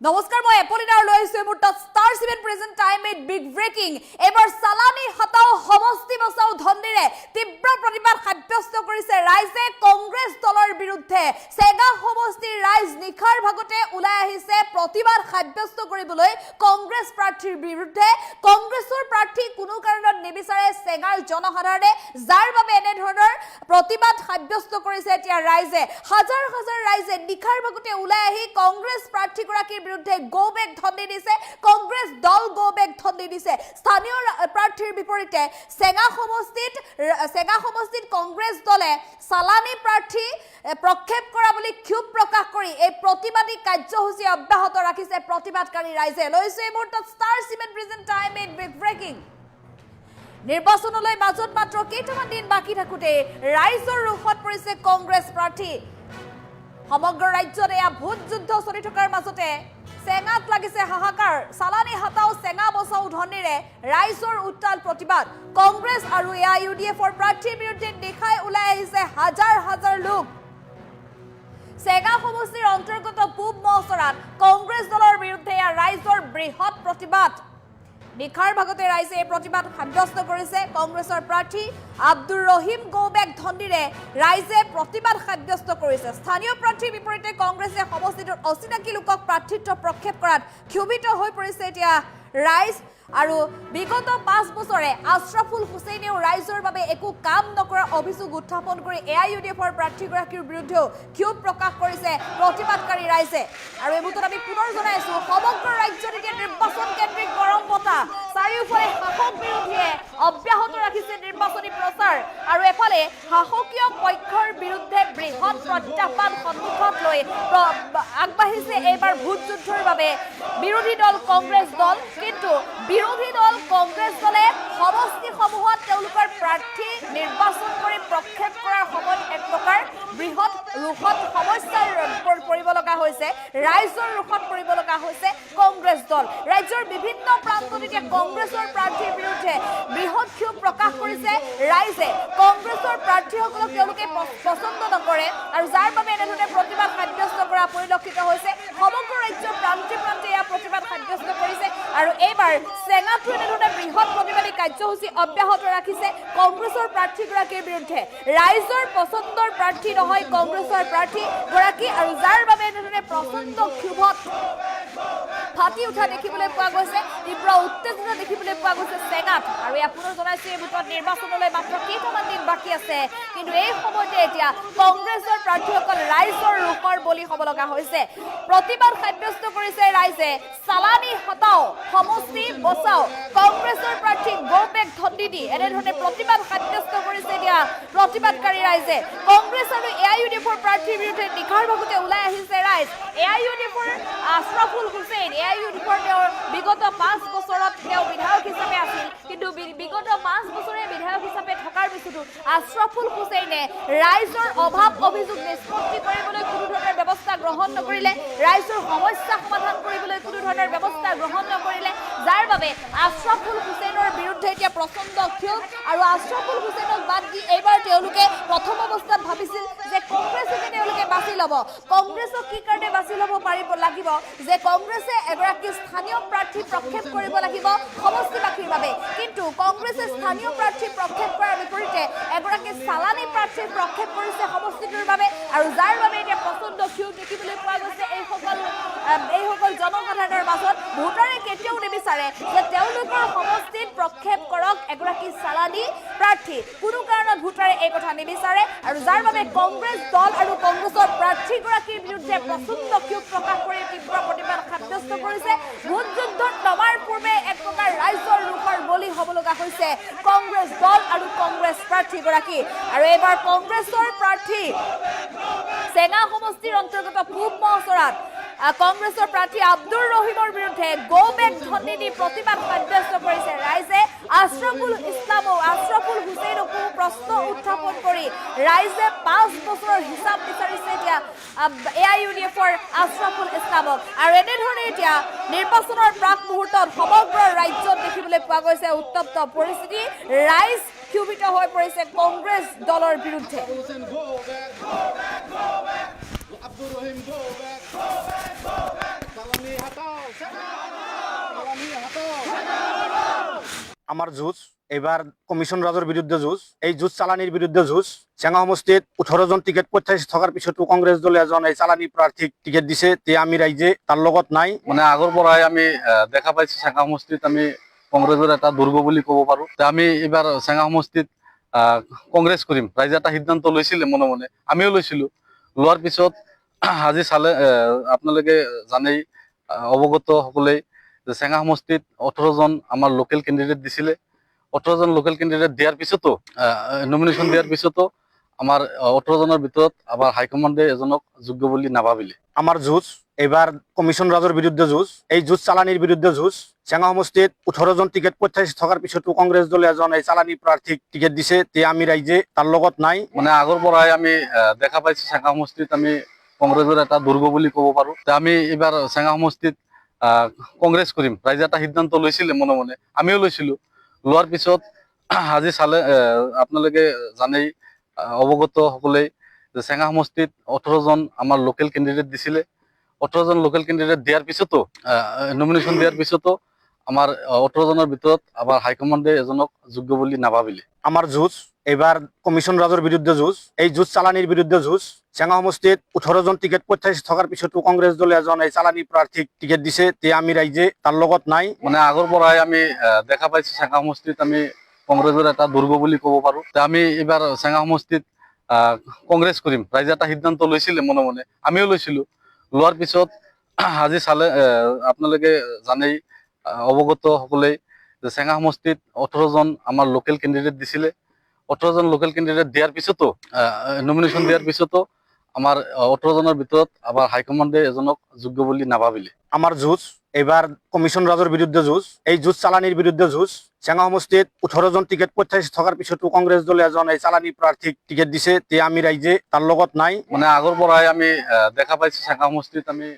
নমস্কাৰ মই এপলিনাৰ লৈ আহিছো মুহূৰ্তত star 7 present time at big breaking এবাৰ সালানী হটাও সমষ্টি বচাও ধন্দিৰে তীব্ৰ প্ৰতিবাদ সাব্যস্ত কৰিছে ৰাইজে কংগ্ৰেছ দলৰ বিৰুদ্ধে সেগা সমষ্টিৰ ৰাইজ নিখাৰ ভাগতে উলাই আহিছে প্ৰতিবাদ সাব্যস্ত কৰিবলৈ কংগ্ৰেছ প্ৰাৰ্থীৰ বিৰুদ্ধে কংগ্ৰেছৰ প্ৰাৰ্থী কোনো কাৰণত নিবিচাৰে সেগাৰ জনসাধাৰণে যাৰ বাবে এনে ধৰণৰ প্ৰতিবাদ সাব্যস্ত কৰিছে এতিয়া ৰাইজে হাজাৰ হাজাৰ ৰাইজে নিখাৰ ভাগতে উলাই আহি কংগ্ৰেছ প্ৰাৰ্থীগৰাকীৰ বিৰুদ্ধে গো বেক ধন্দি দিছে কংগ্ৰেছ দল গো বেক ধন্দি দিছে স্থানীয় প্ৰাৰ্থীৰ বিপৰীতে সেগা সমষ্টিত কংগ্ৰেছ দলে সালানী প্ৰাৰ্থী প্ৰক্ষেপ কৰা বুলি ক্ষোভ প্ৰকাশ কৰি এই প্ৰতিবাদী কাৰ্যসূচী অব্যাহত ৰাখিছে প্ৰতিবাদকাৰী ৰাইজে লৈছে এই মুহূৰ্তত star 7 present time at big breaking নিৰ্বাচনলৈ মাজত মাত্ৰ কেইটামান দিন বাকি থাকোতে ৰাইজৰ ৰুখত পৰিছে কংগ্ৰেছ প্ৰাৰ্থী সমগ্ৰ ৰাজ্যত এয়া ভোট যুদ্ধ চলি থকাৰ মাজতে সেঙাত লাগিছে হাহাকাৰ সালানী হটাও সেঙা বচাও ধন্দিৰে ৰাইজৰ উত্তাল প্ৰতিবাদ কংগ্ৰেছ আৰু এআইইউডিএফৰ প্ৰাৰ্থীৰ বিৰুদ্ধে দেখাই ওলাই আহিছে হাজাৰ হাজাৰ লোক সেগা সমষ্টিৰ অন্তৰ্গত পূব মহচৰাত কংগ্ৰেছ দলৰ বিৰুদ্ধে ৰাইজৰ বৃহৎ প্ৰতিবাদ নিখাৰ ভাগতে ৰাইজে এই প্ৰতিবাদ সাব্যস্ত কৰিছে কংগ্ৰেছৰ প্ৰাৰ্থী আব্দুৰ ৰহিম গৌবেক ধন্দিৰে ৰাইজে প্ৰতিবাদ সাব্যস্ত কৰিছে স্থানীয় প্ৰাৰ্থীৰ বিপৰীতে কংগ্ৰেছে সমষ্টিটোৰ অচিনাকি লোকক প্ৰাৰ্থিত্ব প্ৰক্ষেপ কৰাত ক্ষোভিত হৈ পৰিছে এতিয়া ৰাইজ আৰু বিগত 5 বছৰে আশৰাফুল হুছেইনেও ৰাইজৰ বাবে একো কাম নকৰা অভিযোগ উত্থাপন কৰি এআইইউডিএফৰ প্ৰাৰ্থীগৰাকীৰ বিৰুদ্ধেও ক্ষোভ প্ৰকাশ কৰিছে প্ৰতিবাদকাৰী ৰাইজে আৰু এই মুহূৰ্তত আমি পুনৰ জনাইছো সমগ্ৰ ৰাজ্যত এতিয়া নিৰ্বাচন কেন্দ্ৰিক গৰম বতাহ চাৰিওফালে শাসক বিৰোধীয়ে অব্যাহত ৰাখিছে নিৰ্বাচনী প্ৰচাৰ আৰু এফালে শাসকীয় পক্ষৰ বিৰুদ্ধে বৃহৎ প্ৰত্যাহ্বান সন্মুখত লৈ আগবাঢ়িছে এইবাৰ ভোট যুদ্ধৰ বাবে বিৰোধী দল কংগ্ৰেছ দল কিন্তু বিৰোধী দল কংগ্ৰেছ দলে সমষ্টিসমূহত তেওঁলোকৰ প্ৰাৰ্থী নিৰ্বাচন কৰি প্ৰক্ষেপ কৰাৰ সময়ত এক প্ৰকাৰ বৃহৎ ৰুখত সমস্যাৰ পৰিব লগা হৈছে ৰাইজৰ ৰুখত পৰিব লগা হৈছে কংগ্ৰেছ দল ৰাজ্যৰ বিভিন্ন প্ৰান্তত এতিয়া কংগ্ৰেছৰ প্ৰাৰ্থীৰ বিৰুদ্ধে বৃহৎ ক্ষোভ প্ৰকাশ কৰিছে ৰাইজে কংগ্ৰেছৰ প্ৰাৰ্থীসকলক তেওঁলোকে পছন্দ নকৰে আৰু যাৰ বাবে এনেধৰণে প্ৰতিবাদ সাব্যস্ত কৰা পৰিলক্ষিত হৈছে সমগ্ৰ ৰাজ্যৰ প্ৰান্তে প্ৰান্তে এয়া প্ৰতিবাদ সাব্যস্ত কৰিছে আৰু এইবাৰ সেঙাটো এনেধৰণে বৃহৎ প্ৰতিবাদী কাৰ্যসূচী অব্যাহত ৰাখিছে কংগ্ৰেছৰ প্ৰাৰ্থীগৰাকীৰ বিৰুদ্ধে ৰাইজৰ পছন্দৰ প্ৰাৰ্থী নহয় কংগ্ৰেছৰ প্ৰাৰ্থীগৰাকী আৰু যাৰ বাবে এনেধৰণে প্ৰচণ্ড ক্ষোভত ফাটি উঠা দেখিবলৈ পোৱা গৈছে তীব্ৰ উত্তেজনা দেখিবলৈ পোৱা গৈছে সেঙাত আৰু এয়া পুনৰ জনাইছো এই মুহূৰ্তত নিৰ্বাচনলৈ মাত্ৰ কেইটামান দিন বাকী আছে কিন্তু এই সময়তে এতিয়া কংগ্ৰেছৰ প্ৰাৰ্থীসকল ৰাইজৰ ৰুখৰ বলি হ'ব লগা হৈছে প্ৰতিবাদ সাব্যস্ত কৰিছে ৰাইজে সালানী হটাও সমষ্টি বচাও কংগ্ৰেছৰ প্ৰাৰ্থী গৌবেক ধন্দি দি এনেধৰণে প্ৰতিবাদ সাব্যস্ত কৰিছে এতিয়া প্ৰতিবাদকাৰী ৰাইজে কংগ্ৰেছ আৰু এআইইউডিএফৰ প্ৰাৰ্থীৰ বিৰুদ্ধে নিখাৰ ভাগতে ওলাই আহিছে ৰাইজ এআইইউডিএফৰ আশৰাফুল হুছেইন এআইইউডিএফৰ তেওঁৰ বিগত 5 বছৰত তেওঁ বিধায়ক হিচাপে আছিল কিন্তু বিগত 5 বছৰে বিধায়ক হিচাপে থকাৰ পিছতো আশৰাফুল হুছেইনে ৰাইজৰ অভাৱ অভিযোগ নিষ্পত্তি কৰিবলৈ কোনো ধৰণৰ ব্যৱস্থা গ্ৰহণ নকৰিলে ৰাইজৰ সমস্যা সমাধান কৰিবলৈ কোনো ধৰণৰ ব্যৱস্থা গ্ৰহণ নকৰিলে যাৰ বাবে আশৰাফুল হুছেইনৰ বিৰুদ্ধে এতিয়া প্ৰচণ্ড ক্ষোভ আৰু আশৰাফুল হুছেইনক বাদ দি এইবাৰ তেওঁলোকে প্ৰথম অৱস্থাত ভাবিছিল যে কংগ্ৰেছকে তেওঁলোকে বাছি ল'ব কংগ্ৰেছক কি কাৰণে বাছি ল'ব পাৰিব লাগিব যে কংগ্ৰেছে এগৰাকী স্থানীয় প্ৰাৰ্থী প্ৰক্ষেপ কৰিব লাগিব সমষ্টিবাসীৰ বাবে কিন্তু কংগ্ৰেছে স্থানীয় প্ৰাৰ্থী প্ৰক্ষেপ কৰাৰ বিপৰীতে এগৰাকী সালানী প্ৰাৰ্থী প্ৰক্ষেপ কৰিছে সমষ্টিটোৰ বাবে আৰু যাৰ বাবে এতিয়া প্ৰচণ্ড ক্ষোভ দেখিবলৈ পোৱা গৈছে এইসকল জনসাধাৰণৰ মাজত ভোটাৰে কেতিয়াও নিবিচাৰে যে তেওঁলোকৰ সমষ্টিত প্ৰক্ষেপ কৰক এগৰাকী সালানী প্ৰাৰ্থী কোনো কাৰণত ভোটাৰে এই কথা নিবিচাৰে আৰু যাৰ বাবে কংগ্ৰেছ দল আৰু কংগ্ৰেছৰ প্ৰাৰ্থীগৰাকীৰ বিৰুদ্ধে প্ৰচণ্ড ক্ষোভ প্ৰকাশ কৰি তীব্ৰ প্ৰতিবাদ সাব্যস্ত কৰিছে ভোট যুদ্ধত নমাৰ পূৰ্বে এক প্ৰকাৰ ৰাইজৰ ৰুখৰ বলি হ'ব লগা হৈছে কংগ্ৰেছ দল আৰু কংগ্ৰেছ প্ৰাৰ্থীগৰাকী আৰু এইবাৰ কংগ্ৰেছৰ প্ৰাৰ্থী সেঙা সমষ্টিৰ অন্তৰ্গত পূব মহচৰাত কংগ্ৰেছৰ প্ৰাৰ্থী আব্দুৰ ৰহিমৰ বিৰুদ্ধে গৌবেক ধন্দি দি প্ৰতিবাদ সাব্যস্ত কৰিছে ৰাইজে আশৰাফুল হুছেইনকো প্ৰশ্ন উত্থাপন কৰি ৰাইজে 5 বছৰৰ হিচাপ বিচাৰিছে এতিয়া এআইইউডিএফৰ আশৰাফুল ইছলামক আৰু এনেধৰণে এতিয়া নিৰ্বাচনৰ প্ৰাক মুহূৰ্তত সমগ্ৰ ৰাজ্যত দেখিবলৈ পোৱা গৈছে উত্তপ্ত পৰিস্থিতি ৰাইজ ক্ষোভিত হৈ পৰিছে কংগ্ৰেছ দলৰ বিৰুদ্ধে Abdul Rahim, go back. আমার যুঁজ এবার কমিশন রাজের বিরুদ্ধে যুঁজ। এই যুঁজ চালানির বিরুদ্ধে যুঁজ। চেঙ্গা সমষ্টিত 18 জন টিকেট প্রত্যাশী থাকার পিছতো কংগ্রেস দলে এজন এই চালানি প্রার্থীক টিকেট দিছে, তে আমি রাইজে তার লগত নাই। মানে আগৰ পৰাই আমি দেখা পাইছো চেঙ্গা সমষ্টিত আমি কংগ্ৰেছৰ এটা দুৰ্গ বুলি ক'ব পাৰো। তে আমি এইবাৰ চেঙ্গা সমষ্টিত কংগ্ৰেছ কৰিম ৰাইজে এটা সিদ্ধান্ত লৈছিলে মনে মনে, আমিও লৈছিলো। লোৱাৰ পিছত আজি চালে আপোনালোকে জানেই, অৱগত সকলেই যে চেঙ্গা সমষ্টিত 18 জন আমাৰ লোকেল কেণ্ডিডেট দিছিলে। 18 জন লোকেল কেণ্ডিডেট দিয়াৰ পিছতো নমিনেশ্যন দিয়াৰ পিছতো আমাৰ 18 জনৰ ভিতৰত আমাৰ হাইকমাণ্ডে এজনক যোগ্য বুলি নাভাবিলে। আমার যুঁজ এবার কমিশন রাজের বিরুদ্ধে যুঁজ। এই যুঁজ চালানির বিরুদ্ধে যুঁজ। চেঙ্গা সমষ্টিত 18 জন টিকেট প্রত্যাশী থাকার পিছতো কংগ্রেস দলে এজন এই চালানি প্রার্থীক টিকেট দিছে, তে আমি রাইজে তার লগত নাই। মানে আগৰ পৰাই আমি দেখা পাইছো চেঙ্গা সমষ্টিত আমি কংগ্ৰেছৰ এটা দুৰ্গ বুলি ক'ব পাৰো। তে আমি এইবাৰ চেঙ্গা সমষ্টিত কংগ্ৰেছ কৰিম ৰাইজে এটা সিদ্ধান্ত লৈছিলে মনে মনে, আমিও লৈছিলো। লোৱাৰ পিছত আজি চালে আপোনালোকে জানেই, অৱগত সকলেই যে চেঙ্গা সমষ্টিত 18 জন আমাৰ লোকেল কেণ্ডিডেট দিছিলে। 18 জন লোকেল কেণ্ডিডেট দিয়াৰ পিছতো নমিনেশ্যন দিয়াৰ পিছতো আমাৰ 18 জনৰ ভিতৰত আমাৰ হাইকমাণ্ডে এজনক যোগ্য বুলি নাভাবিলে। আমার যুঁজ এবার কমিশন রাজের বিরুদ্ধে যুঁজ। এই যুঁজ চালানির বিরুদ্ধে যুঁজ। চেঙ্গা সমষ্টিত 18 জন টিকেট প্রত্যাশী থাকার পিছতো কংগ্রেস দলে এজন এই চালানি প্রার্থীক টিকেট দিছে, তে আমি রাইজে তার লগত নাই। মানে আগৰ পৰাই আমি দেখা পাইছো চেঙ্গা সমষ্টিত আমি কংগ্ৰেছৰ এটা দুৰ্গ বুলি ক'ব পাৰো। তে আমি এইবাৰ চেঙ্গা সমষ্টিত কংগ্ৰেছ কৰিম ৰাইজে এটা সিদ্ধান্ত লৈছিলে মনে মনে, আমিও লৈছিলো। লোৱাৰ পিছত আজি চালে আপোনালোকে জানেই, অৱগত সকলেই যে চেঙ্গা সমষ্টিত 18 জন আমাৰ লোকেল কেণ্ডিডেট দিছিলে। 18 জন লোকেল কেণ্ডিডেট দিয়াৰ পিছতো নমিনেশ্যন দিয়াৰ পিছতো আমাৰ 18 জনৰ ভিতৰত আমাৰ হাইকমাণ্ডে এজনক যোগ্য বুলি নাভাবিলে। আমার যুঁজ এবার কমিশন রাজের বিরুদ্ধে যুঁজ। এই যুঁজ চালানির বিরুদ্ধে যুঁজ। চেঙ্গা সমষ্টিত 18 জন টিকেট প্রত্যাশী থাকার পিছতো কংগ্রেস দলে এজন এই চালানি প্রার্থীক টিকেট দিছে, তে আমি রাইজে তার লগত নাই। মানে আগৰ পৰাই আমি দেখা পাইছো চেঙ্গা সমষ্টিত আমি